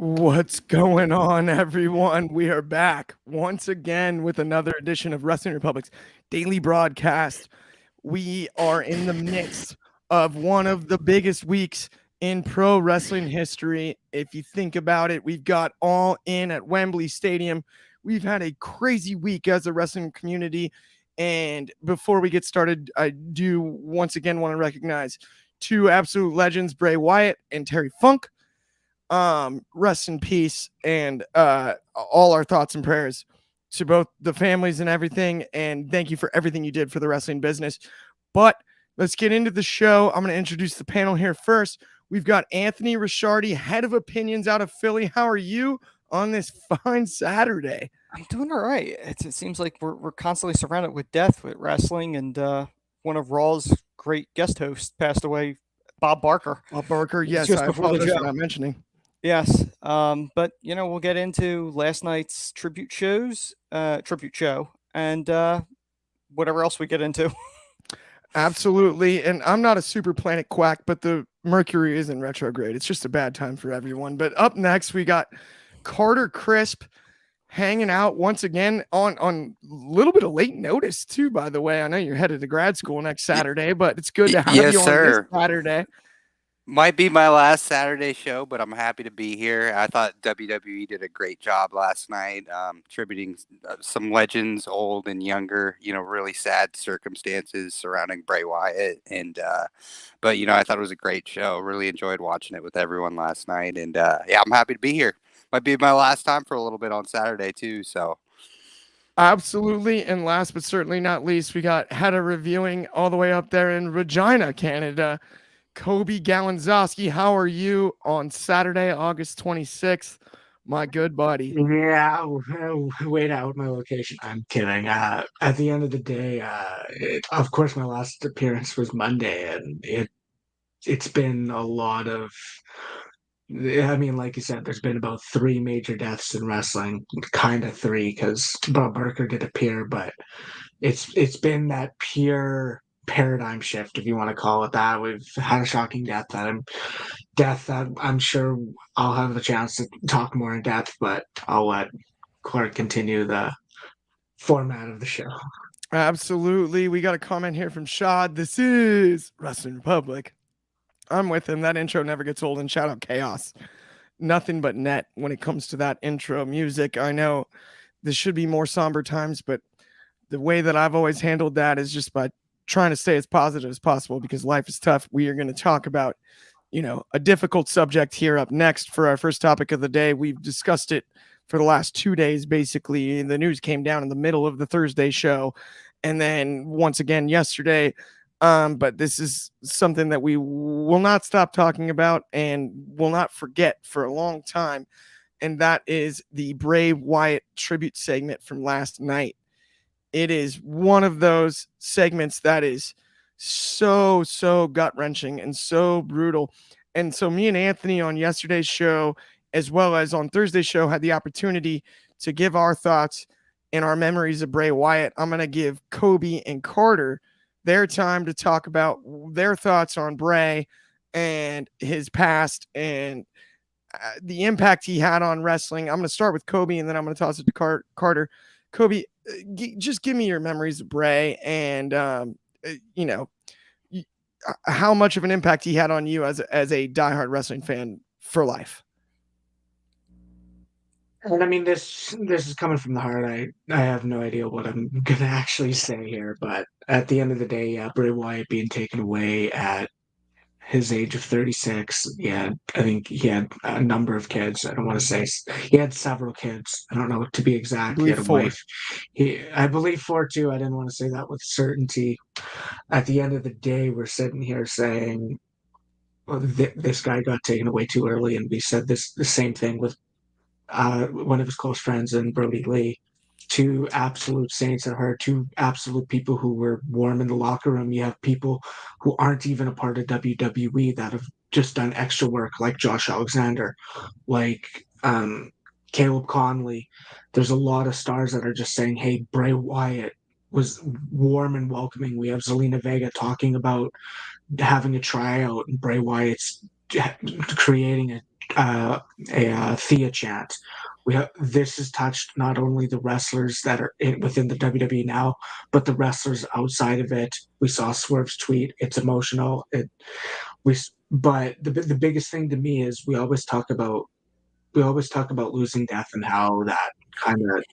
What's going on, everyone? We are back once again with another edition of Wrestling Republic's daily broadcast. We are in the midst of one of the biggest weeks in pro wrestling history. If you think about it, we've got All In at Wembley Stadium. We've had a crazy week as a wrestling community. And before we get started, I do once again want to recognize two absolute legends, Bray Wyatt and Terry Funk. Rest in peace, and all our thoughts and prayers to both the families and everything, and thank you for everything you did for the wrestling business. But let's get into the show. I'm going to introduce the panel here first. We've got Anthony Ricciardi, head of opinions out of Philly. How are you on this fine Saturday? I'm doing all right. It seems like we're constantly surrounded with death with wrestling, and one of Raw's great guest hosts passed away, Bob Barker. Bob Barker, yes, I apologize for not mentioning. Yes, but we'll get into last night's tribute show, and whatever else we get into. Absolutely, and I'm not a super planet quack, but the Mercury is in retrograde. It's just a bad time for everyone. But up next, we got Carter Crisp hanging out once again on a little bit of late notice too. By the way, I know you're headed to grad school next Saturday, but it's good to have you on this Saturday. Might be my last Saturday show, but I'm happy to be here. I thought WWE did a great job last night, tributing some legends, old and younger, really sad circumstances surrounding Bray Wyatt. And, but I thought it was a great show. Really enjoyed watching it with everyone last night. And, I'm happy to be here. Might be my last time for a little bit on Saturday too. So. Absolutely. And last but certainly not least, we got head of reviewing all the way up there in Regina, Canada, Coby Galenzoski. How are you on Saturday, August 26th? My good buddy. Yeah, wait out my location. I'm kidding. At the end of the day, of course, my last appearance was Monday, and it's been a lot of. I mean, like you said, there's been about 3 major deaths in wrestling, kind of 3 because Bob Barker did appear, but it's been that pure paradigm shift, if you want to call it that. We've had a shocking death that I'm sure I'll have the chance to talk more in depth, but I'll let Clark continue the format of the show. Absolutely. We got a comment here from Shad. This is Wrestling Republic. I'm with him. That intro never gets old, and shout out Chaos. Nothing but net when it comes to that intro music. I know this should be more somber times, but the way that I've always handled that is just by trying to stay as positive as possible, because life is tough. We are going to talk about, a difficult subject here up next for our first topic of the day. We've discussed it for the last 2 days. Basically, the news came down in the middle of the Thursday show, and then once again yesterday. But this is something that we will not stop talking about and will not forget for a long time. And that is the Bray Wyatt tribute segment from last night. It is one of those segments that is so gut-wrenching and so brutal. And so me and Anthony on yesterday's show, as well as on Thursday's show, had the opportunity to give our thoughts and our memories of Bray Wyatt. I'm going to give Coby and Carter their time to talk about their thoughts on Bray and his past and the impact he had on wrestling. I'm going to start with Coby, and then I'm going to toss it to Carter. Coby, just give me your memories of Bray and, how much of an impact he had on you as a diehard wrestling fan for life. And I mean, this is coming from the heart. I have no idea what I'm going to actually say here, but at the end of the day, Bray Wyatt being taken away at his age of 36. Yeah, I think he had a number of kids. I don't want to say he had several kids. I don't know to be exact. He had a wife. I believe 4 too. I didn't want to say that with certainty. At the end of the day, we're sitting here saying, well, this guy got taken away too early, and we said the same thing with one of his close friends in Brody Lee. two absolute saints at heart, two absolute people who were warm in the locker room. You have people who aren't even a part of WWE that have just done extra work, like Josh Alexander, like Caleb Conley. There's a lot of stars that are just saying, hey, Bray Wyatt was warm and welcoming. We have Zelina Vega talking about having a tryout, and Bray Wyatt's creating a Thea chant. This has touched not only the wrestlers that are within the WWE now, but the wrestlers outside of it. We saw Swerve's tweet; it's emotional. But the biggest thing to me is we always talk about losing death and how that kind of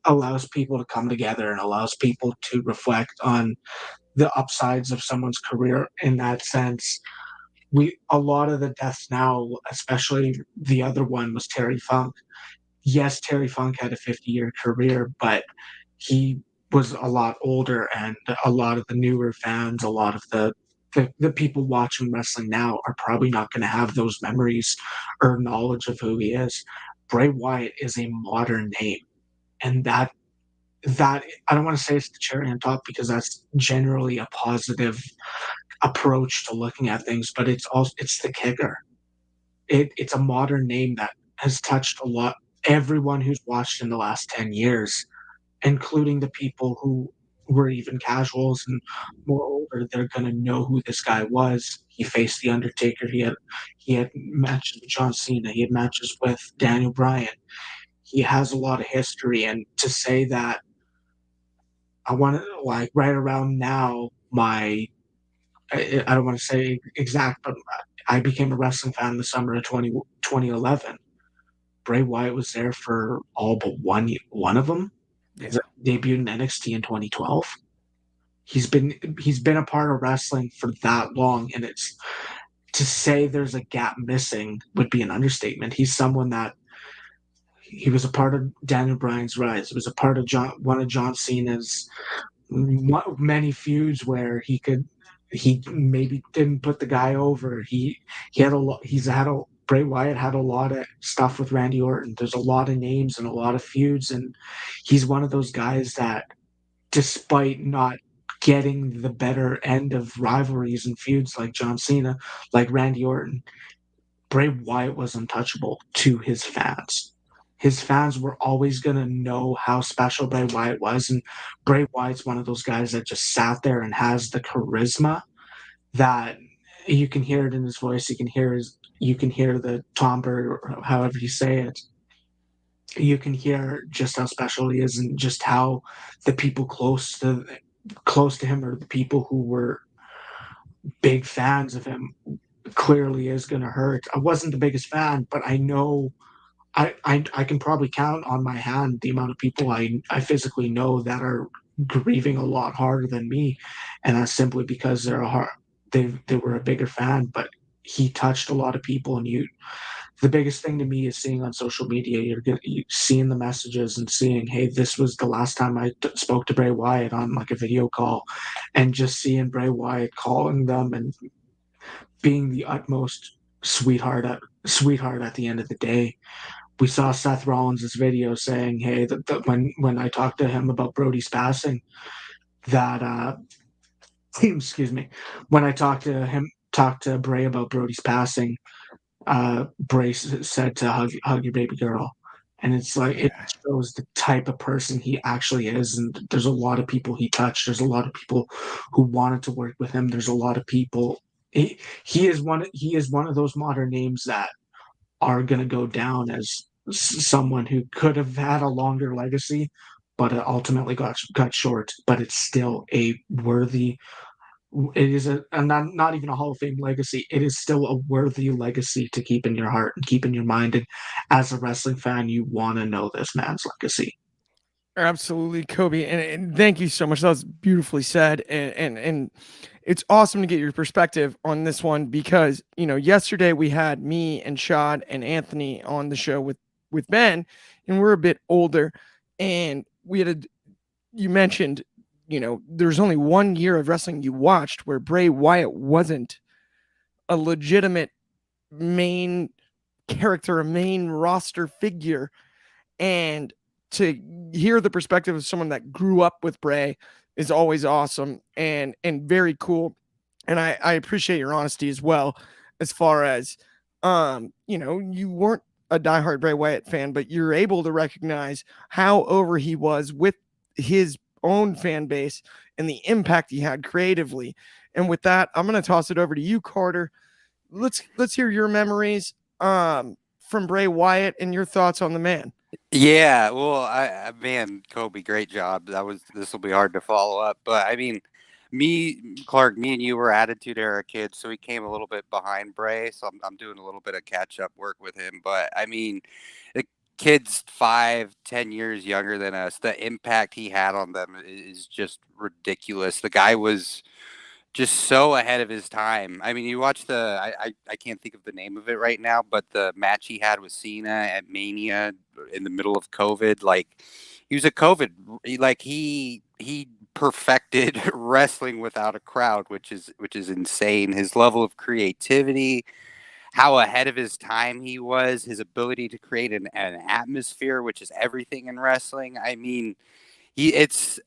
allows people to come together and allows people to reflect on the upsides of someone's career in that sense. A lot of the deaths now, especially the other one was Terry Funk. Yes, Terry Funk had a 50-year career, but he was a lot older, and a lot of the newer fans, a lot of the people watching wrestling now are probably not going to have those memories or knowledge of who he is. Bray Wyatt is a modern name, and that I don't want to say it's the cherry on top because that's generally a positive approach to looking at things, but it's the kicker. It's a modern name that has touched a lot everyone who's watched in the last 10 years, including the people who were even casuals and more older. They're gonna know who this guy was. He faced the Undertaker. He had matches with John Cena. He had matches with Daniel Bryan. He has a lot of history, and to say that I want to like right around now, I don't want to say exact, but I became a wrestling fan in the summer of 2011. Bray Wyatt was there for all but one of them. Yeah. Debuted in NXT in 2012. He's been a part of wrestling for that long, and it's to say there's a gap missing would be an understatement. He's someone that he was a part of Daniel Bryan's rise. He was a part of one of John Cena's many feuds where he maybe didn't put the guy over. He had a lot. Bray Wyatt had a lot of stuff with Randy Orton. There's a lot of names and a lot of feuds, and he's one of those guys that, despite not getting the better end of rivalries and feuds like John Cena, like Randy Orton, Bray Wyatt was untouchable to his fans. His fans were always going to know how special Bray Wyatt was. And Bray Wyatt's one of those guys that just sat there and has the charisma that you can hear it in his voice. You can hear the timbre, or however you say it. You can hear just how special he is, and just how the people close to him, or the people who were big fans of him, clearly is going to hurt. I wasn't the biggest fan, but I know I can probably count on my hand the amount of people I physically know that are grieving a lot harder than me, and that's simply because they were a bigger fan. But he touched a lot of people, and the biggest thing to me is seeing on social media, you're seeing the messages and seeing, hey, this was the last time I spoke to Bray Wyatt on like a video call, and just seeing Bray Wyatt calling them and being the utmost sweetheart at the end of the day. We saw Seth Rollins' video saying, hey, that when I talked to him about Brody's passing, that excuse me, when I talked to Bray about Brody's passing, Bray said to hug your baby girl. And it's like, it shows the type of person he actually is. And there's a lot of people he touched. There's a lot of people who wanted to work with him. There's a lot of people. He is one of those modern names that are going to go down as someone who could have had a longer legacy, but ultimately got short. But it's still a worthy. It is not even a Hall of Fame legacy. It is still a worthy legacy to keep in your heart and keep in your mind. And as a wrestling fan, you want to know this man's legacy. Absolutely, Coby, and thank you so much. That was beautifully said, and it's awesome to get your perspective on this one because yesterday we had me and Shad and Anthony on the show with Ben, and we're a bit older, and you mentioned there's only 1 year of wrestling you watched where Bray Wyatt wasn't a legitimate main character, a main roster figure, and to hear the perspective of someone that grew up with Bray is always awesome and very cool. And I appreciate your honesty as well, as far as you weren't a diehard Bray Wyatt fan, but you're able to recognize how over he was with his own fan base and the impact he had creatively. And with that, I'm going to toss it over to you, Carter. Let's hear your memories from Bray Wyatt and your thoughts on the man. Yeah, well, man, Coby, great job. This will be hard to follow up, but I mean, Clark, me and you were Attitude Era kids, so he came a little bit behind Bray. So I'm doing a little bit of catch up work with him. But I mean, the kid's 5-10 years younger than us. The impact he had on them is just ridiculous. The guy was just so ahead of his time. I mean, you watch I can't think of the name of it right now, but the match he had with Cena at Mania in the middle of COVID, like he was a COVID, like he perfected wrestling without a crowd, which is insane. His level of creativity, how ahead of his time he was, his ability to create an atmosphere, which is everything in wrestling. I mean,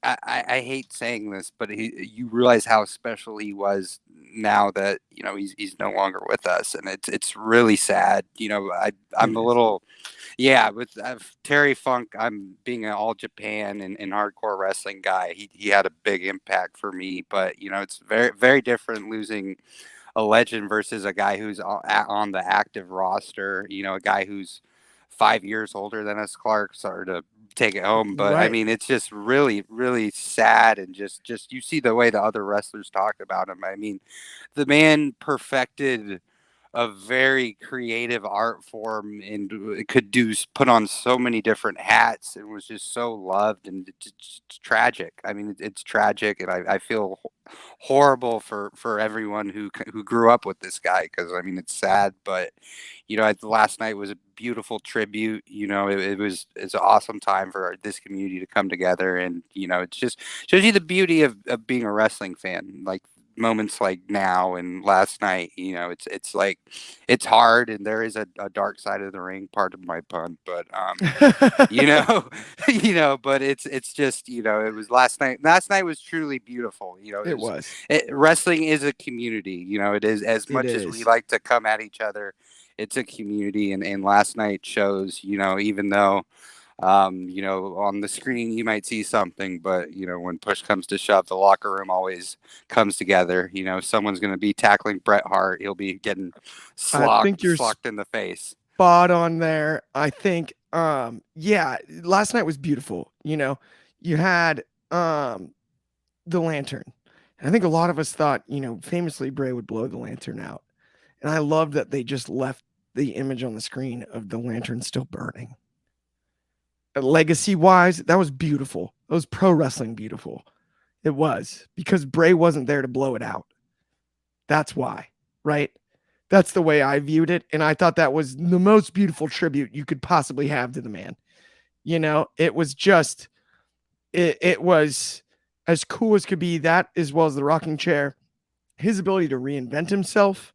I hate saying this, but you realize how special he was now that he's no longer with us, and it's really sad. I'm a little, with Terry Funk. I'm being an all Japan and hardcore wrestling guy. He had a big impact for me, but it's very, very different losing a legend versus a guy who's on the active roster. A guy who's 5 years older than us, Clark. Sorry to take it home, but right. I mean, it's just really, really sad, and just you see the way the other wrestlers talk about him. I mean, the man perfected a very creative art form and could put on so many different hats and was just so loved, and it's tragic. I mean, it's tragic, and I feel horrible for everyone who grew up with this guy, because I mean, it's sad, but last night was a beautiful tribute. It's an awesome time for this community to come together, and it just shows you the beauty of being a wrestling fan. Like moments like now and last night, it's like, it's hard, and there is a dark side of the ring, pardon my pun, but but it's just, it was last night was truly beautiful. Wrestling is a community. It is, as much as we like to come at each other, it's a community, and last night shows, even though on the screen you might see something, but when push comes to shove, the locker room always comes together. Someone's going to be tackling Bret Hart, he'll be getting slocked in the face. Spot on there. I think last night was beautiful. You had the lantern, and I think a lot of us thought, famously Bray would blow the lantern out, and I loved that they just left the image on the screen of the lantern still burning. Legacy wise, that was beautiful. It was pro wrestling beautiful. It was, because Bray wasn't there to blow it out. That's why, right? That's the way I viewed it. And I thought that was the most beautiful tribute you could possibly have to the man. It was just, it was as cool as could be, that as well as the rocking chair, his ability to reinvent himself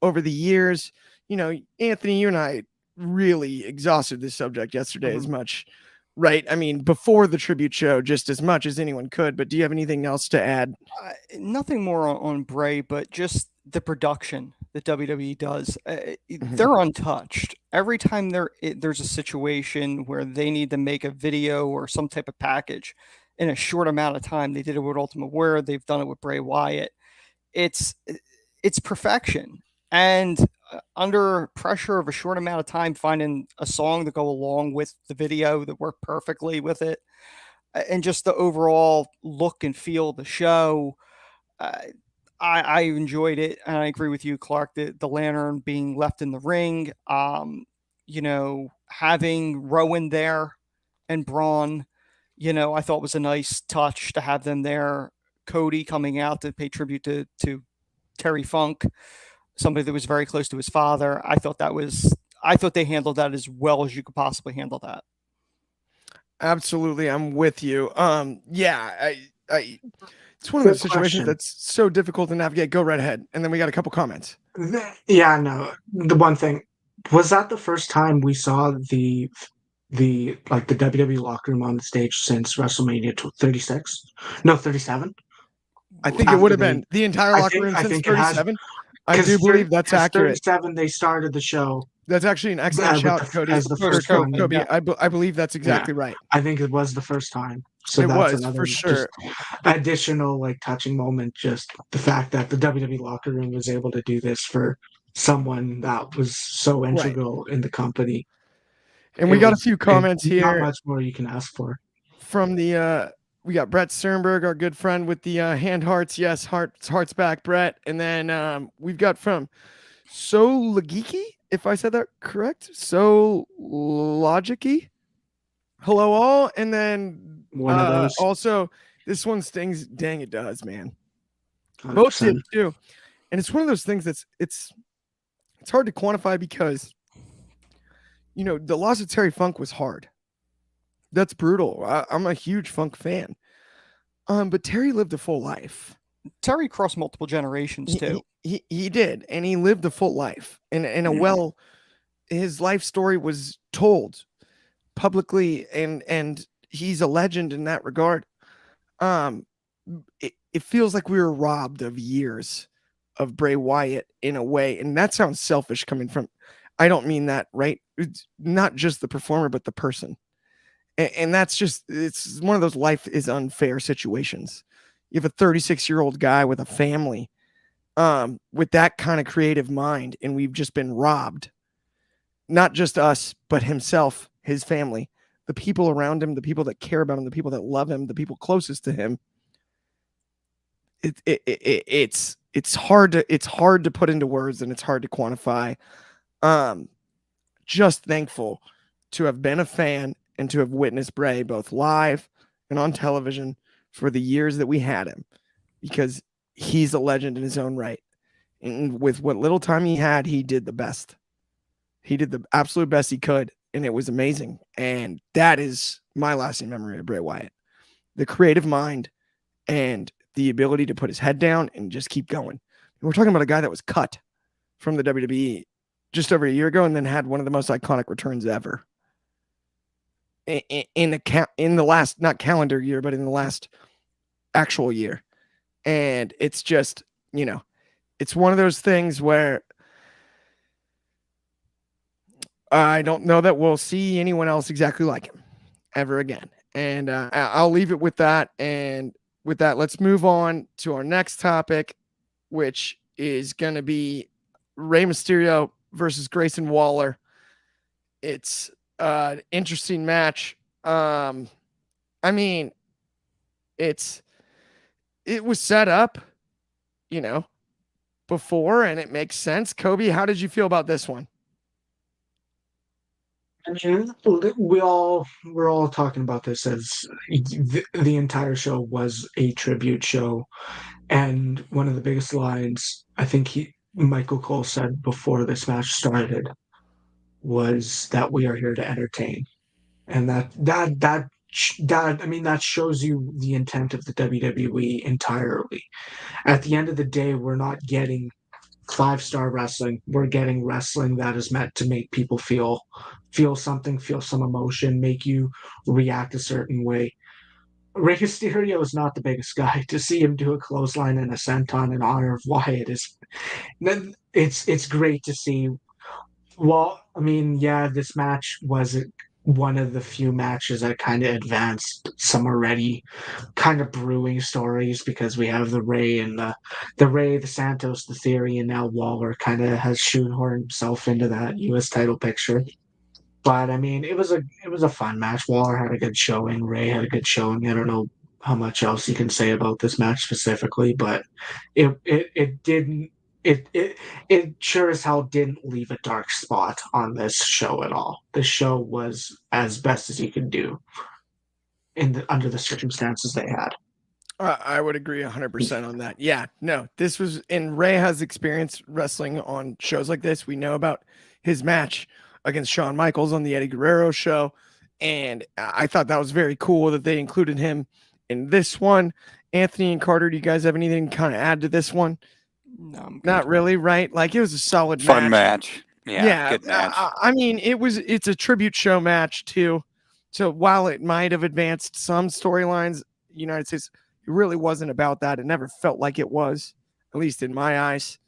over the years. Anthony, you and I really exhausted this subject yesterday as much, right? I mean, before the tribute show, just as much as anyone could. But do you have anything else to add? Nothing more on Bray, but just the production that WWE does. They're untouched. Every time there's a situation where they need to make a video or some type of package in a short amount of time, they did it with Ultimate Warrior. They've done it with Bray Wyatt. It's perfection. And under pressure of a short amount of time, finding a song to go along with the video that worked perfectly with it, and just the overall look and feel of the show, I enjoyed it. And I agree with you, Clark, the lantern being left in the ring, having Rowan there and Braun, I thought was a nice touch to have them there. Cody coming out to pay tribute to Terry Funk, somebody that was very close to his father. I thought they handled that as well as you could possibly handle that. Absolutely. I'm with you. It's one of those situations that's so difficult to navigate. Go right ahead. And then we got a couple comments. Yeah, no. The one thing, was that the first time we saw the the WWE locker room on the stage since WrestleMania 36. No, 37. I think it After would have they- been the entire I locker think- room I since think it has- 37. I do believe that's accurate. 37, they started the show. That's actually an excellent with shout, the- Cody. as the or first Co- one, Kobe. yeah. I believe that's exactly right. I think it was the first time. So It that's was, another for sure. just additional touching moment. Just the fact that the WWE locker room was able to do this for someone that was so integral in the company. And we got a few comments Not here much more you can ask for. from the we got Brett Sternberg, our good friend with the hand hearts. Yes, hearts back, Brett. And then we've got from So Lagiki, if I said that correct. So Logicky. Hello all. And then One of those. also this one stings. Dang, it does, man. Both 100%. did too. And it's one of those things that's it's hard to quantify because the loss of Terry Funk was hard. That's brutal. I'm a huge Funk fan. But Terry lived a full life. Terry crossed multiple generations too. He did, and he lived a full life. And his life story was told publicly, and he's a legend in that regard. It feels like we were robbed of years of Bray Wyatt in a way, and that sounds selfish coming from. I don't mean that, right? It's not just the performer, but the person. And that's it's one of those life is unfair situations. You have a 36-year-old guy with a family, with that kind of creative mind, and we've just been robbed. Not just us, but himself, his family, the people around him, the people that care about him, the people that love him, the people closest to him. It's hard to put into words, and it's hard to quantify. Just thankful to have been a fan and to have witnessed Bray both live and on television for the years that we had him, because he's a legend in his own right. And with what little time he had, he did the best. He did the absolute best he could, and it was amazing. And that is my lasting memory of Bray Wyatt. The creative mind and the ability to put his head down and just keep going. And we're talking about a guy that was cut from the WWE just over a year ago and then had one of the most iconic returns ever. In the last, not calendar year, but in the last actual year. And it's just, it's one of those things where I don't know that we'll see anyone else exactly like him ever again. And I'll leave it with that. And with that, let's move on to our next topic, which is going to be Rey Mysterio versus Grayson Waller. It's an interesting match. I mean, it was set up, before, and it makes sense. Kobe, how did you feel about this one? I mean, we're all talking about this as the entire show was a tribute show, and one of the biggest lines I think Michael Cole said before this match started was that we are here to entertain, and that shows you the intent of the WWE entirely. At the end of the day, we're not getting 5-star wrestling. We're getting wrestling that is meant to make people feel something, feel some emotion, make you react a certain way. Rey Mysterio is not the biggest guy. To see him do a clothesline and a senton in honor of Wyatt it's great to see. Well, I mean, yeah, this match was one of the few matches that kind of advanced some already kind of brewing stories, because we have the Rey and the Santos, the Theory, and now Waller kind of has shoehorned himself into that U.S. title picture. But I mean, it was a fun match. Waller had a good showing. Rey had a good showing. I don't know how much else you can say about this match specifically, but it didn't. It sure as hell didn't leave a dark spot on this show at all. The show was as best as you could do under the circumstances they had. I would agree 100% on that. Yeah, no, this was, and Rey has experience wrestling on shows like this. We know about his match against Shawn Michaels on the Eddie Guerrero show, and I thought that was very cool that they included him in this one. Anthony and Carter, do you guys have anything to kind of add to this one? No, I'm good. Not really, right? Like, it was a solid Fun match. Yeah, good match. I mean, it's a tribute show match too. So while it might have advanced some storylines, United States, it really wasn't about that. It never felt like it was, at least in my eyes.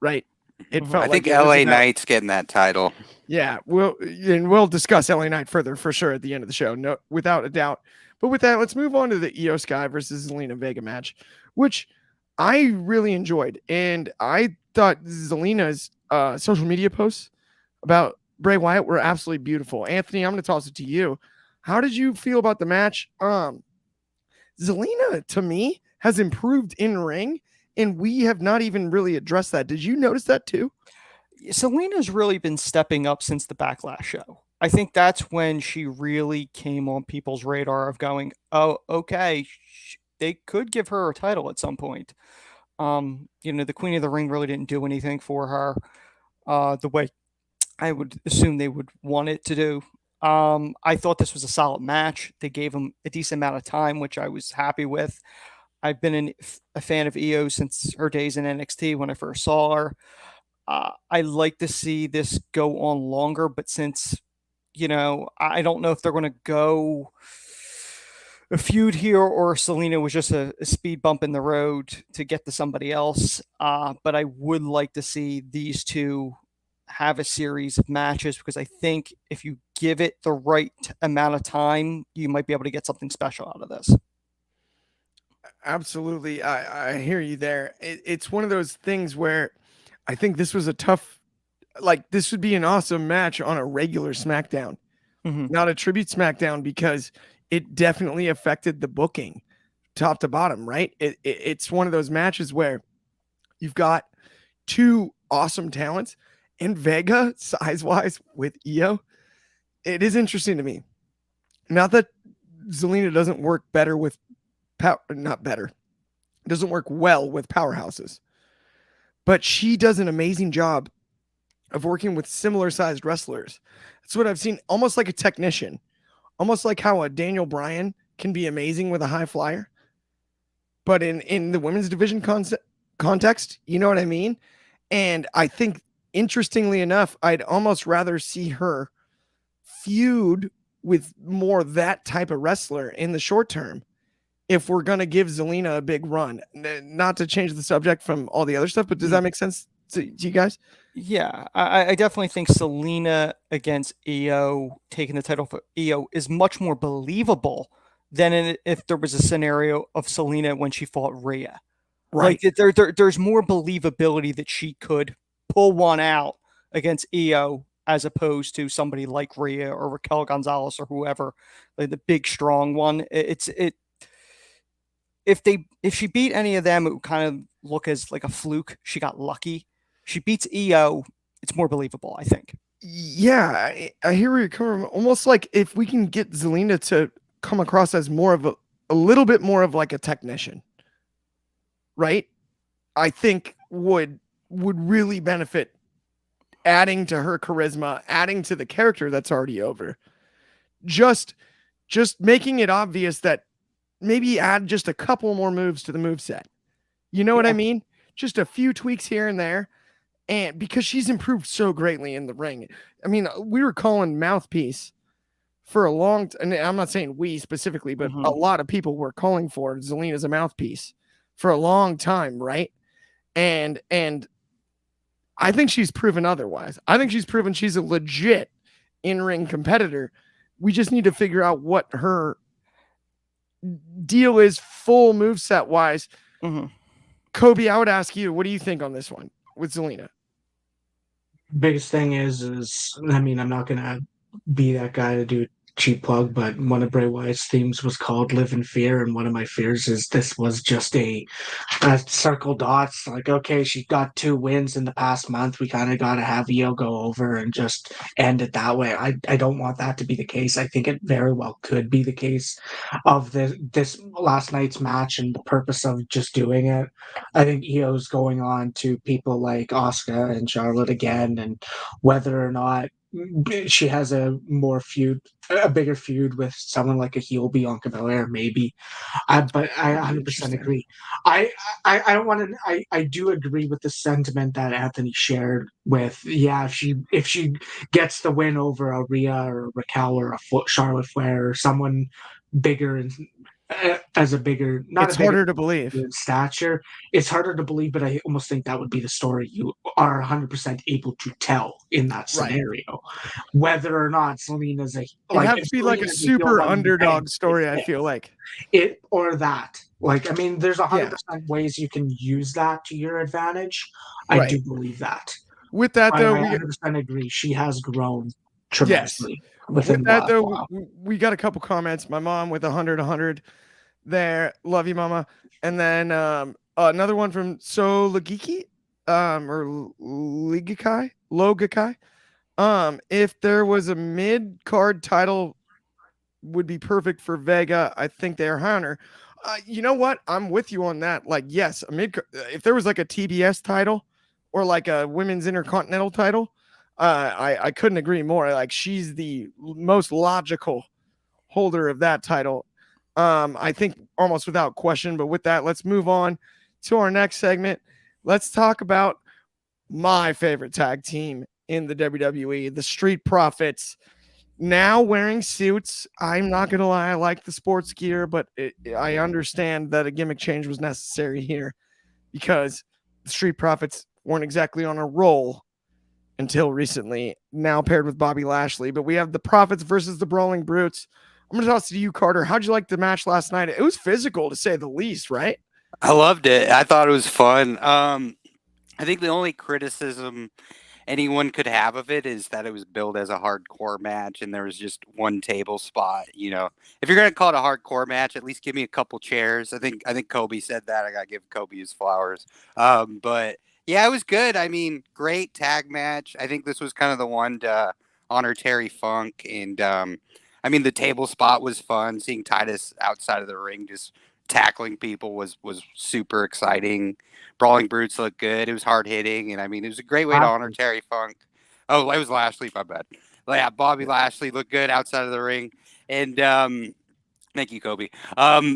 Right? It felt I like think it was LA about, Knight's getting that title. yeah, we'll discuss LA Knight further for sure at the end of the show, no, without a doubt. But with that, let's move on to the Io Sky versus Zelina Vega match, which I really enjoyed, and I thought Zelina's social media posts about Bray Wyatt were absolutely beautiful. Anthony, I'm going to toss it to you. How did you feel about the match? Zelina, to me, has improved in ring, and we have not even really addressed that. Did you notice that too? Selena's really been stepping up since the Backlash show. I think that's when she really came on people's radar of going, oh, okay, they could give her a title at some point. The Queen of the Ring really didn't do anything for her the way I would assume they would want it to do. I thought this was a solid match. They gave him a decent amount of time, which I was happy with. I've been a fan of Io since her days in NXT when I first saw her. I like to see this go on longer, but since, I don't know if they're going to go a feud here or Selena was just a speed bump in the road to get to somebody else. But I would like to see these two have a series of matches because I think if you give it the right amount of time, you might be able to get something special out of this. Absolutely. I hear you there. It's one of those things where I think this was a tough, like, this would be an awesome match on a regular SmackDown, not a tribute SmackDown, because it definitely affected the booking top to bottom, right? It's one of those matches where you've got two awesome talents, and Vega, size-wise, with Io, it is interesting to me. Not that Zelina doesn't work better with doesn't work well with powerhouses, but she does an amazing job of working with similar sized wrestlers. That's what I've seen, almost like a technician, almost like how a Daniel Bryan can be amazing with a high flyer, but in the women's division context, you know what I mean? And I think, interestingly enough, I'd almost rather see her feud with more that type of wrestler in the short term if we're going to give Zelina a big run. Not to change the subject from all the other stuff, but does that make sense to you guys? Yeah, I definitely think Selena against Io, taking the title for Io, is much more believable than if there was a scenario of Selena when she fought Rhea. Right. Like there's more believability that she could pull one out against Io as opposed to somebody like Rhea or Raquel Gonzalez or whoever, like the big strong one. If she beat any of them, it would kind of look as like a fluke. She got lucky. She beats Io, it's more believable, I think. Yeah, I hear where you're coming from. Almost like if we can get Zelina to come across as more of a little bit more of like a technician, right? I think would really benefit, adding to her charisma, adding to the character that's already over. Just making it obvious that maybe add just a couple more moves to the moveset. You know what I mean? Just a few tweaks here and there. And because she's improved so greatly in the ring. I mean, we were calling Mouthpiece for a long time, and I'm not saying we specifically, but a lot of people were calling for Zelina as a mouthpiece for a long time, right? And I think she's proven otherwise. I think she's proven she's a legit in-ring competitor. We just need to figure out what her deal is full moveset wise. Coby, I would ask you, what do you think on this one with Zelina? Biggest thing is I mean, I'm not gonna be that guy to do a cheap plug, but one of Bray Wyatt's themes was called "Live in Fear," and one of my fears is this was just a circle dots. Like, okay, she got 2 wins in the past month. We kind of got to have Io go over and just end it that way. I don't want that to be the case. I think it very well could be the case of this last night's match and the purpose of just doing it. I think Io's going on to people like Asuka and Charlotte again, and whether or not she has a bigger feud with someone like a heel Bianca Belair, maybe. But I 100% agree. I don't want to. I do agree with the sentiment that Anthony shared. With if she gets the win over a Rhea or Raquel or Charlotte Flair or someone bigger and as a bigger, not It's a bigger harder to believe. stature, it's harder to believe. But I almost think that would be the story you are 100% able to tell in that scenario, whether or not Selena's It'd have to be like a super underdog story. I feel like it or that. Like, I mean, there's 100% ways you can use that to your advantage. I do believe that. With that, though, I 100% agree. She has grown tremendously. With that, though, we got a couple comments. My mom with 100 there. Love you, mama. And then another one from Logiki, or Logikai. If there was a mid-card title would be perfect for Vega, I think they're Hunter. You know what? I'm with you on that. Like, yes, if there was like a TBS title or like a women's intercontinental title, I couldn't agree more. Like, she's the most logical holder of that title. I think almost without question. But with that, let's move on to our next segment. Let's talk about my favorite tag team in the WWE, the Street Profits. Now wearing suits. I'm not going to lie. I like the sports gear, but I understand that a gimmick change was necessary here because the Street Profits weren't exactly on a roll until recently, now paired with Bobby Lashley. But we have the Profits versus the Brawling Brutes. I'm going to toss it to you, Carter. How'd you like the match last night? It was physical, to say the least, right? I loved it. I thought it was fun. I think the only criticism anyone could have of it is that it was billed as a hardcore match and there was just one table spot. You know, if you're going to call it a hardcore match, at least give me a couple chairs. I think Coby said that. I got to give Coby his flowers. But yeah, it was good. I mean, great tag match. I think this was kind of the one to honor Terry Funk. And I mean, the table spot was fun. Seeing Titus outside of the ring just tackling people was super exciting. Brawling Brutes looked good. It was hard hitting, and I mean, it was a great way to honor Terry Funk. Oh, it was Lashley, my bad. Yeah, Bobby Lashley looked good outside of the ring, and thank you, Coby.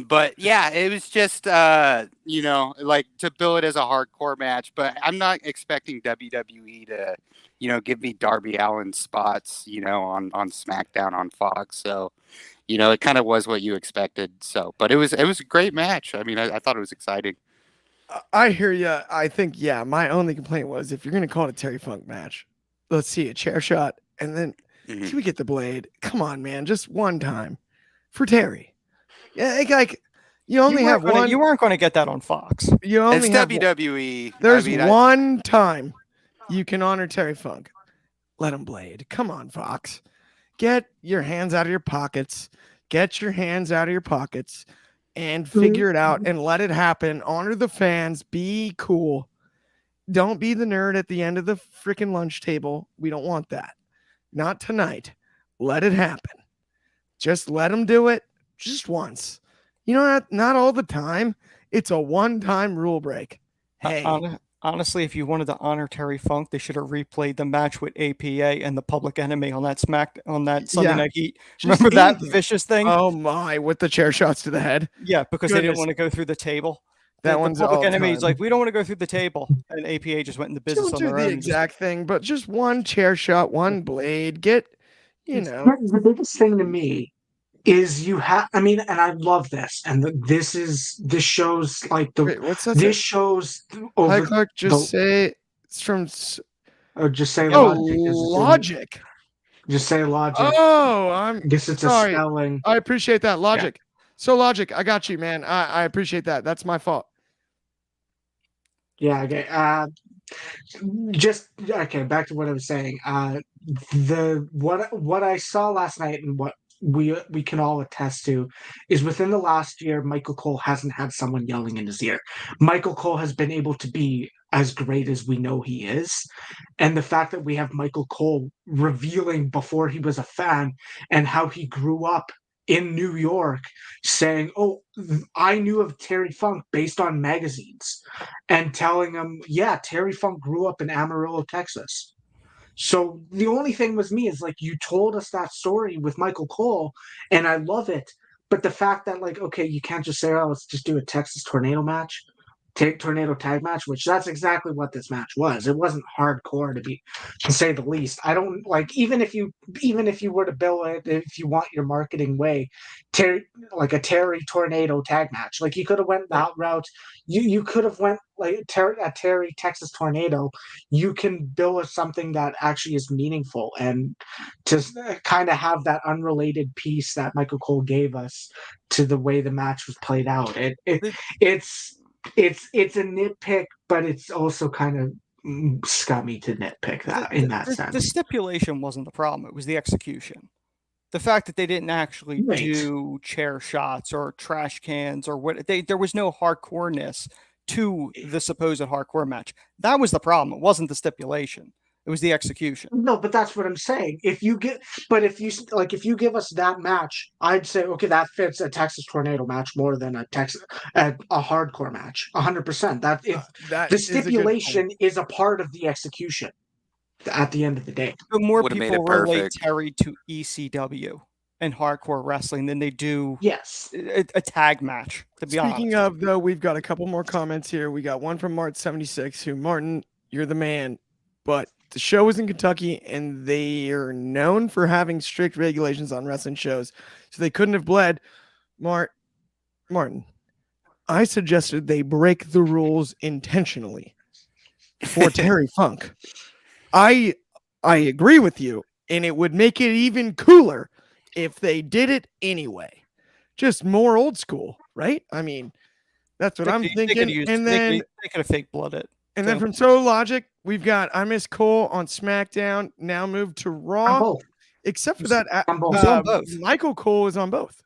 But yeah, it was just you know, like to bill it as a hardcore match, but I'm not expecting WWE to, you know, give me Darby Allin spots, you know, on SmackDown on Fox. So, you know, it kind of was what you expected. So, but it was a great match. I mean, I thought it was exciting. I hear you. I think, yeah, my only complaint was if you're going to call it a Terry Funk match, let's see a chair shot. And then can we get the blade? Come on, man. Just one time for Terry. Yeah, like you only have one. You weren't going to get that on Fox. You only it's have WWE. There's one time you can honor Terry Funk. Let him blade. Come on, Fox. Get your hands out of your pockets. Get your hands out of your pockets. And figure it out and let it happen. Honor the fans. Be cool. Don't be the nerd at the end of the freaking lunch table. We don't want that. Not tonight. Let it happen. Just let them do it just once. You know, not all the time. It's a one-time rule break. Hey. Honestly, if you wanted to honor Terry Funk, they should have replayed the match with APA and the Public Enemy on that Sunday Night Heat. Remember that vicious thing? Oh my, with the chair shots to the head. Yeah, because they didn't want to go through the table. That one's Public Enemy is like, we don't want to go through the table, and APA just went into business on their own. The exact thing, but just one chair shot, one blade. Get, you know, the biggest thing to me is you have. I mean, and I love this, and this shows like the. Wait, what's that? This shows. Hi, Clark. Just say it's from. Or just say Logic. Just say Logic. Oh, I guess it's sorry. a spelling. I appreciate that. Logic. Yeah. So Logic, I got you, man. I appreciate that. That's my fault. Yeah. Okay. Just okay. Back to what I was saying. What I saw last night and what we can all attest to is within the last year, Michael Cole hasn't had someone yelling in his ear. Michael Cole has been able to be as great as we know he is. And the fact that we have Michael Cole revealing before he was a fan and how he grew up in New York saying, oh, I knew of Terry Funk based on magazines, and telling him, yeah, Terry Funk grew up in Amarillo, Texas. So the only thing with me is like you told us that story with Michael Cole, and I love it. But the fact that like, okay, you can't just say, "Oh, let's just do a Texas tornado match, take tornado tag match," which that's exactly what this match was. It wasn't hardcore to say the least. I don't like even if you were to bill it, if you want your marketing way, like a Terry tornado tag match, like you could have went that route. You could have went like a Terry Texas tornado. You can bill as something that actually is meaningful, and to kind of have that unrelated piece that Michael Cole gave us to the way the match was played out. It's a nitpick, but it's also kind of scummy to nitpick that in that sense. The stipulation wasn't the problem; it was the execution. The fact that they didn't actually do chair shots or trash cans or there was no hardcoreness to the supposed hardcore match. That was the problem. It wasn't the stipulation. It was the execution. No, but that's what I'm saying. If you give us that match, I'd say, okay, that fits a Texas tornado match more than a hardcore match. 100%. The stipulation is a part of the execution at the end of the day. But more people relate Terry to ECW and hardcore wrestling than they do a tag match, to be honest. Speaking of, though, we've got a couple more comments here. We got one from Mart76, who, Martin, you're the man, but the show was in Kentucky, and they are known for having strict regulations on wrestling shows, so they couldn't have bled. Martin, I suggested they break the rules intentionally for Terry Funk. I agree with you, and it would make it even cooler if they did it anyway. Just more old school, right? I mean, that's what I'm thinking. They could have fake blood it. And then from Solo Logic, we've got I Miss Cole on SmackDown, now moved to Raw. Except for that, Michael Cole is on both.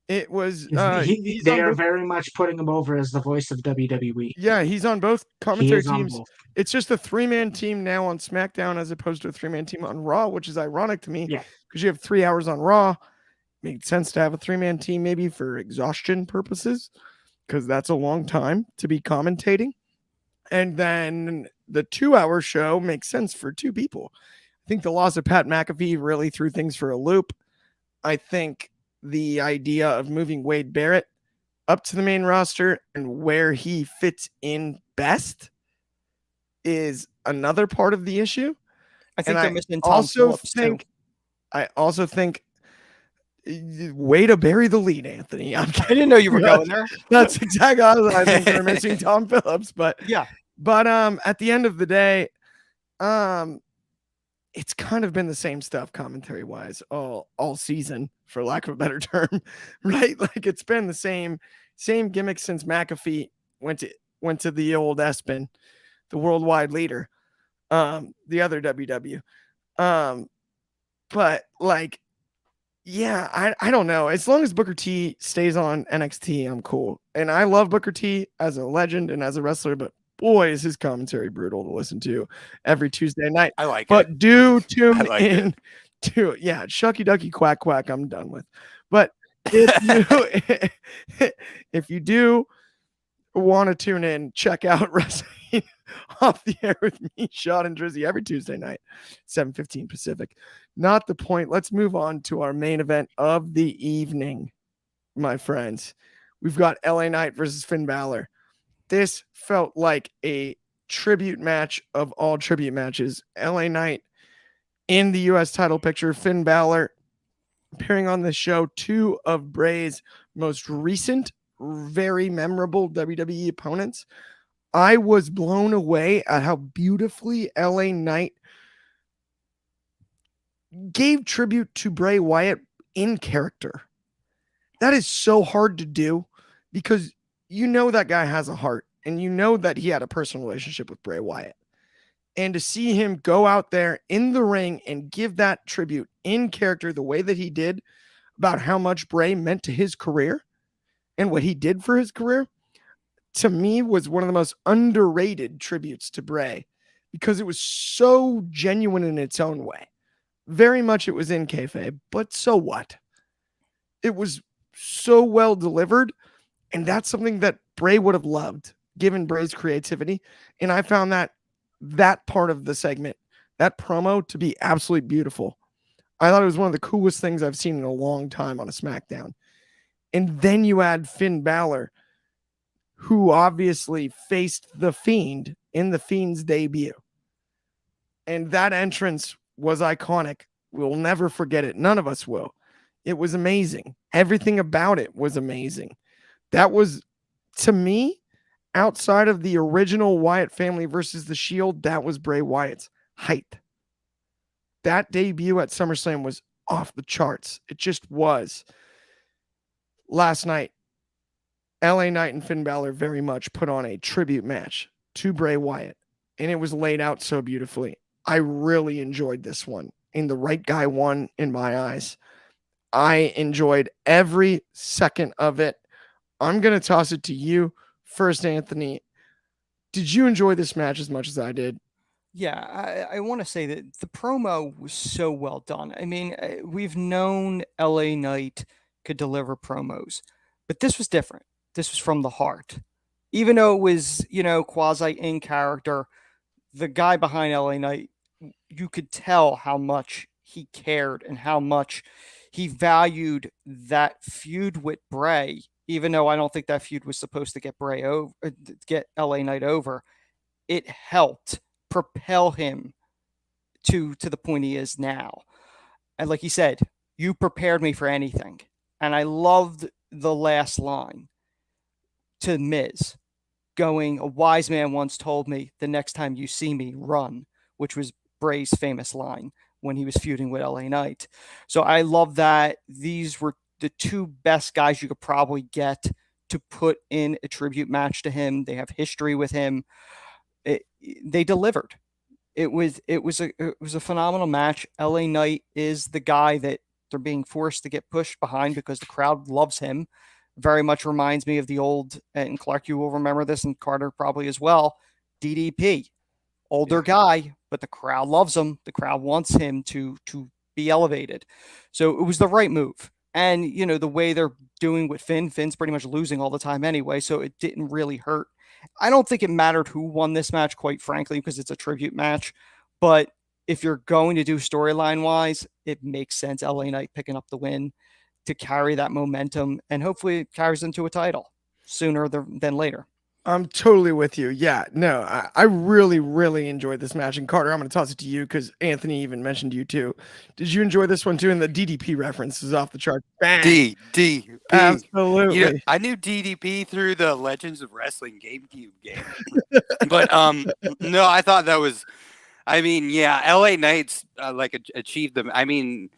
It was they are very much putting him over as the voice of WWE. Yeah, he's on both commentary teams. It's just a 3-man team now on SmackDown as opposed to a 3-man team on Raw, which is ironic to me because you have 3 hours on Raw. Made sense to have a 3-man team maybe for exhaustion purposes because that's a long time to be commentating. And then the 2-hour show makes sense for 2 people. I think the loss of Pat McAfee really threw things for a loop. I think the idea of moving Wade Barrett up to the main roster and where he fits in best is another part of the issue. I think they're missing Tom Phillips too. I also think way to bury the lead, Anthony. I didn't know you were going there. That's exactly what I think they're missing Tom Phillips, but at the end of the day, it's kind of been the same stuff commentary wise all season, for lack of a better term, right? Like it's been the same gimmick since McAfee went to the old ESPN, the worldwide leader, the other WW. But like, yeah, I don't know. As long as Booker T stays on NXT, I'm cool. And I love Booker T as a legend and as a wrestler, but boy, is his commentary brutal to listen to every Tuesday night. I like it. But do tune in to Shucky Ducky Quack Quack, I'm done with. But if you do want to tune in, check out Wrestling Off the Air with me, Sean and Drizzy, every Tuesday night, 7:15 Pacific. Not the point. Let's move on to our main event of the evening, my friends. We've got LA Knight versus Finn Balor. This felt like a tribute match of all tribute matches. LA Knight in the U.S. title picture, Finn Balor appearing on the show, 2 of Bray's most recent, very memorable WWE opponents. I was blown away at how beautifully LA Knight gave tribute to Bray Wyatt in character. That is so hard to do because you know that guy has a heart and you know that he had a personal relationship with Bray Wyatt. And to see him go out there in the ring and give that tribute in character the way that he did about how much Bray meant to his career and what he did for his career, to me was one of the most underrated tributes to Bray because it was so genuine in its own way. Very much it was in kayfabe, but so what? It was so well delivered, and that's something that Bray would have loved, given Bray's creativity. And I found that part of the segment that promo to be absolutely beautiful. I thought it was one of the coolest things I've seen in a long time on a SmackDown. And then you add Finn Balor, who obviously faced The Fiend in The Fiend's debut. And that entrance was iconic. We'll never forget it. None of us will. It was amazing. Everything about it was amazing. That was, to me, outside of the original Wyatt family versus the Shield, that was Bray Wyatt's height. That debut at SummerSlam was off the charts. It just was. Last night, LA Knight and Finn Balor very much put on a tribute match to Bray Wyatt, and it was laid out so beautifully. I really enjoyed this one, and the right guy won in my eyes. I enjoyed every second of it. I'm going to toss it to you first, Anthony. Did you enjoy this match as much as I did? Yeah, I want to say that the promo was so well done. I mean, we've known LA Knight could deliver promos, but this was different. This was from the heart. Even though it was, quasi in character, the guy behind LA Knight, you could tell how much he cared and how much he valued that feud with Bray, even though I don't think that feud was supposed to get Bray over, get LA Knight over. It helped propel him to the point he is now. And like he said, you prepared me for anything. And I loved the last line to Miz going, "A wise man once told me, the next time you see me, run," which was Bray's famous line when he was feuding with LA Knight. So I love that. These were the two best guys you could probably get to put in a tribute match to him. They have history with him. They delivered. It was a phenomenal match. LA Knight is the guy that they're being forced to get pushed behind because the crowd loves him. Very much reminds me of the old, and Clark, you will remember this, and Carter probably as well, DDP. Older guy, but the crowd loves him. The crowd wants him to be elevated. So it was the right move. And, the way they're doing with Finn's pretty much losing all the time anyway, so it didn't really hurt. I don't think it mattered who won this match, quite frankly, because it's a tribute match. But if you're going to do storyline-wise, it makes sense, LA Knight picking up the win to carry that momentum, and hopefully it carries into a title sooner than later. I'm totally with you. Yeah, no, I really, really enjoyed this match. And Carter, I'm going to toss it to you because Anthony even mentioned you too. Did you enjoy this one too? And the DDP reference is off the chart. Bang! DDP. Absolutely. I knew DDP through the Legends of Wrestling GameCube game. But no, I thought that was, LA Knights achieved them. I mean,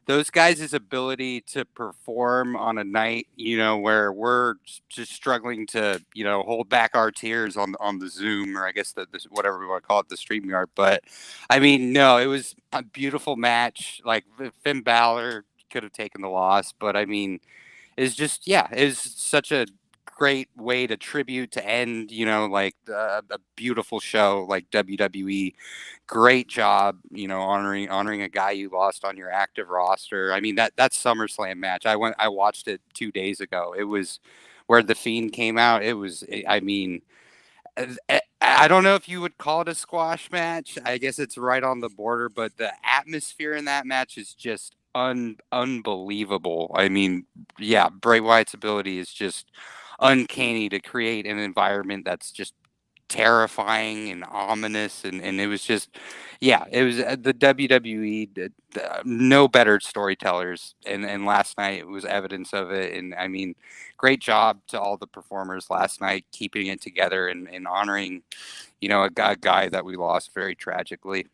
those guys' ability to perform on a night, where we're just struggling to, hold back our tears on the Zoom, or I guess the whatever we want to call it, the StreamYard. But no, it was a beautiful match. Like Finn Balor could have taken the loss, but it's just, it's such a great way to tribute to end, a beautiful show like WWE. Great job, honoring a guy you lost on your active roster. That SummerSlam match, I watched it 2 days ago. It was where The Fiend came out. It was, I don't know if you would call it a squash match. I guess it's right on the border, but the atmosphere in that match is just unbelievable. Bray Wyatt's ability is just uncanny to create an environment that's just terrifying and ominous, and it was just, it was the WWE did no better storytellers, and last night was evidence of it. And great job to all the performers last night, keeping it together and honoring a guy that we lost very tragically.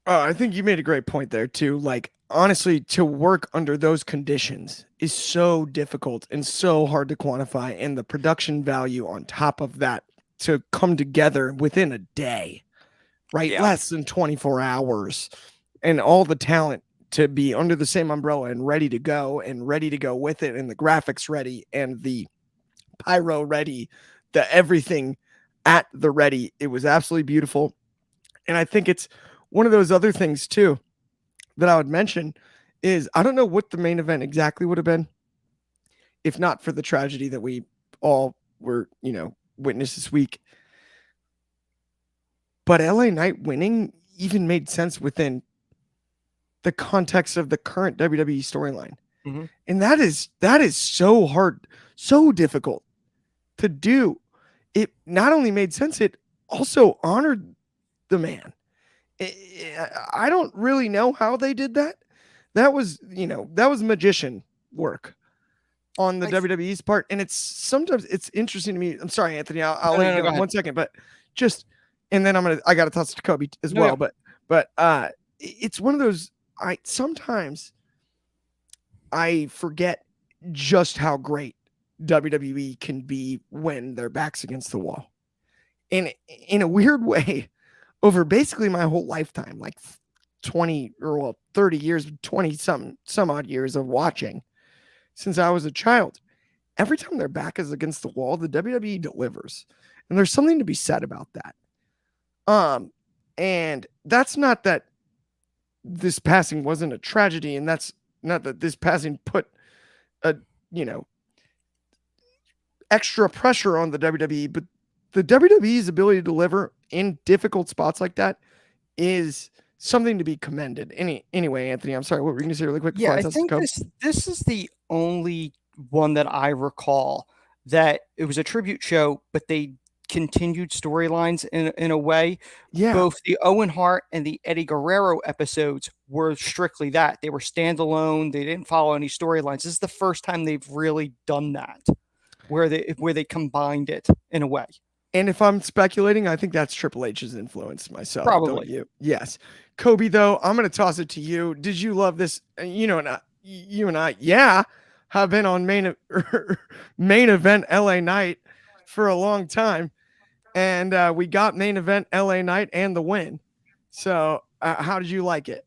I think you made a great point there too. Like, honestly, to work under those conditions is so difficult and so hard to quantify, and the production value on top of that to come together within a day, right? Yeah. Less than 24 hours, and all the talent to be under the same umbrella and ready to go with it, and the graphics ready and the pyro ready, the everything at the ready. It was absolutely beautiful. And I think it's one of those other things too that I would mention is, I don't know what the main event exactly would have been if not for the tragedy that we all were, witnessed this week. But LA Knight winning, even made sense within the context of the current WWE storyline. Mhm. And that is so hard, so difficult to do. It not only made sense, it also honored the man. I don't really know how they did that. That was magician work on the WWE's part. And sometimes it's interesting to me. I'm sorry, Anthony, I'll let you go in 1 second, but just, and then I got to toss to Coby as well. But it's one of those, sometimes I forget just how great WWE can be when their back's against the wall. And in a weird way, over basically my whole lifetime, like 20 or 30 years, 20 some odd years of watching since I was a child, every time their back is against the wall, the WWE delivers. And there's something to be said about that. And that's not that this passing wasn't a tragedy, and that's not that this passing put extra pressure on the WWE, but the WWE's ability to deliver in difficult spots like that is something to be commended. Anyway, Anthony, I'm sorry, what were you going to say really quick? Yeah, I think this is the only one that I recall that it was a tribute show, but they continued storylines in a way. Yeah. Both the Owen Hart and the Eddie Guerrero episodes were strictly that. They were standalone. They didn't follow any storylines. This is the first time they've really done that, where they combined it in a way. And if I'm speculating, I think that's Triple H's influence myself. Probably. Don't you? Yes. Coby, though, I'm going to toss it to you. Did you love this? You and I, yeah, have been on main event LA Night for a long time. And we got main event LA Night and the win. So how did you like it?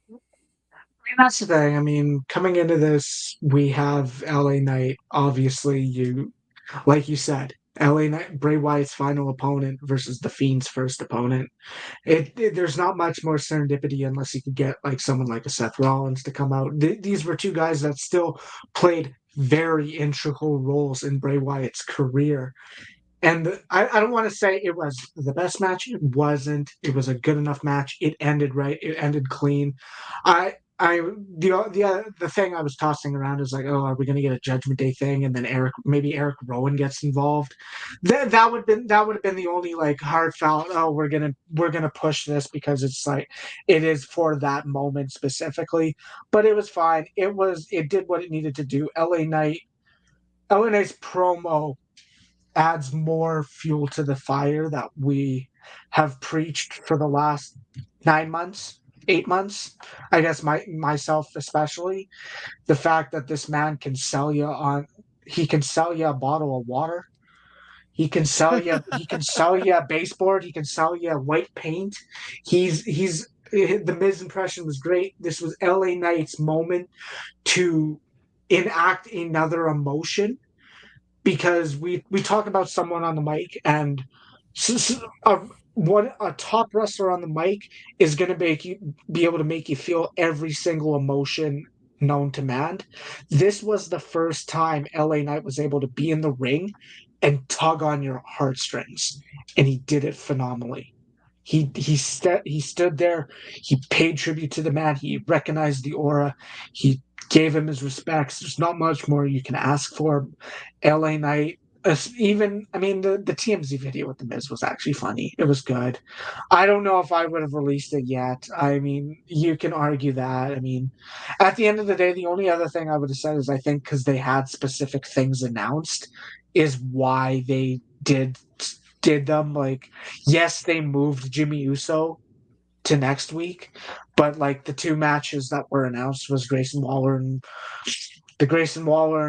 I mean, that's the thing. I mean, coming into this, we have LA Knight. Obviously, like you said, LA Knight, Bray Wyatt's final opponent versus The Fiend's first opponent. There's not much more serendipity unless you could get like someone like a Seth Rollins to come out. These were two guys that still played very integral roles in Bray Wyatt's career. And I don't want to say it was the best match. It wasn't. It was a good enough match. It ended right. It ended clean. The thing I was tossing around is like, oh, are we going to get a Judgment Day thing? And then maybe Eric Rowan gets involved. That would have been the only like heartfelt. Oh, we're gonna push this because it's like it is for that moment specifically. But it was fine. It did what it needed to do. LA Knight's promo adds more fuel to the fire that we have preached for the last 9 months, 8 months. I guess myself especially, the fact that this man can sell you a bottle of water. He can sell you a baseboard. He can sell you white paint. The Miz impression was great. This was LA Knight's moment to enact another emotion. Because we talk about someone on the mic, and a top wrestler on the mic is going to be able to make you feel every single emotion known to man. This was the first time LA Knight was able to be in the ring and tug on your heartstrings, and he did it phenomenally. He stood there. He paid tribute to the man. He recognized the aura. He gave him his respects. There's not much more you can ask for. LA Knight, the TMZ video with the Miz was actually funny. It was good. I don't know if I would have released it yet. I mean, you can argue that. I mean, at the end of the day, the only other thing I would have said is I think because they had specific things announced is why they did them. Like, yes, they moved Jimmy Uso to next week, but like the two matches that were announced was Grayson Waller and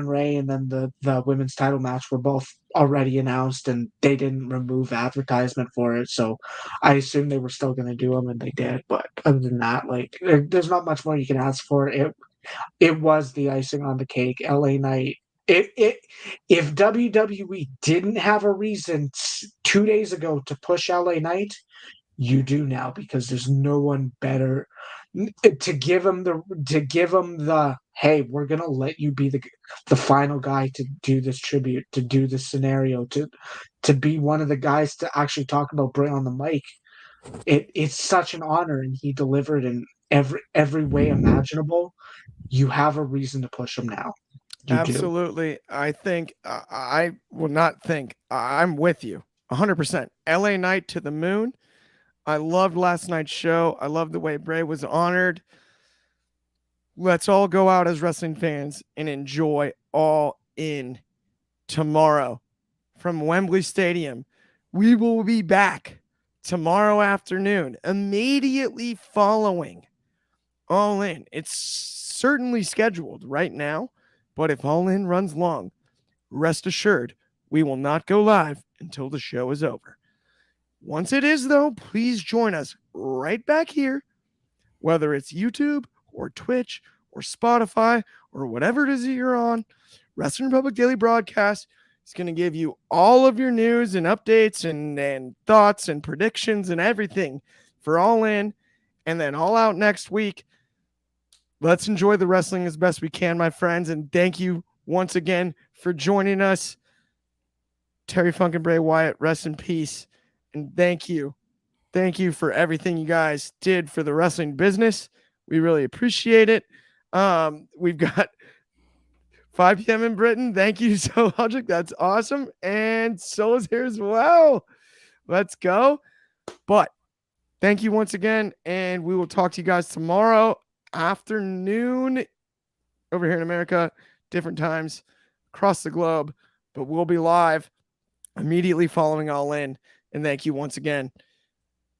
Ray, and then the women's title match were both already announced, and they didn't remove advertisement for it. So I assume they were still going to do them, and they did. But other than that, like there's not much more you can ask for. It was the icing on the cake. LA Knight. If WWE didn't have a reason 2 days ago to push LA Knight, you do now, because there's no one better to give him the hey, we're gonna let you be the final guy to do this tribute, to do this scenario, to be one of the guys to actually talk about Bray on the mic. it's such an honor, and he delivered in every way imaginable. You have a reason to push him now. You do. Absolutely. I think I will not think. I'm with you 100%. LA Knight to the moon. I loved last night's show. I loved the way Bray was honored. Let's all go out as wrestling fans and enjoy All In tomorrow from Wembley Stadium. We will be back tomorrow afternoon, immediately following All In. It's certainly scheduled right now, but if All In runs long, rest assured, we will not go live until the show is over. Once it is, though, please join us right back here, whether it's YouTube or Twitch or Spotify or whatever it is that you're on. Wrestling Republic Daily Broadcast is going to give you all of your news and updates and thoughts and predictions and everything for All In, and then All Out next week. Let's enjoy the wrestling as best we can, my friends, and thank you once again for joining us. Terry Funk and Bray Wyatt, rest in peace, and thank you. Thank you for everything you guys did for the wrestling business. We really appreciate it. We've got 5 p.m. in Britain. Thank you so much. That's awesome. And so is here as well. Let's go. But thank you once again. And we will talk to you guys tomorrow afternoon over here in America, different times across the globe. But we'll be live immediately following All In. And thank you once again.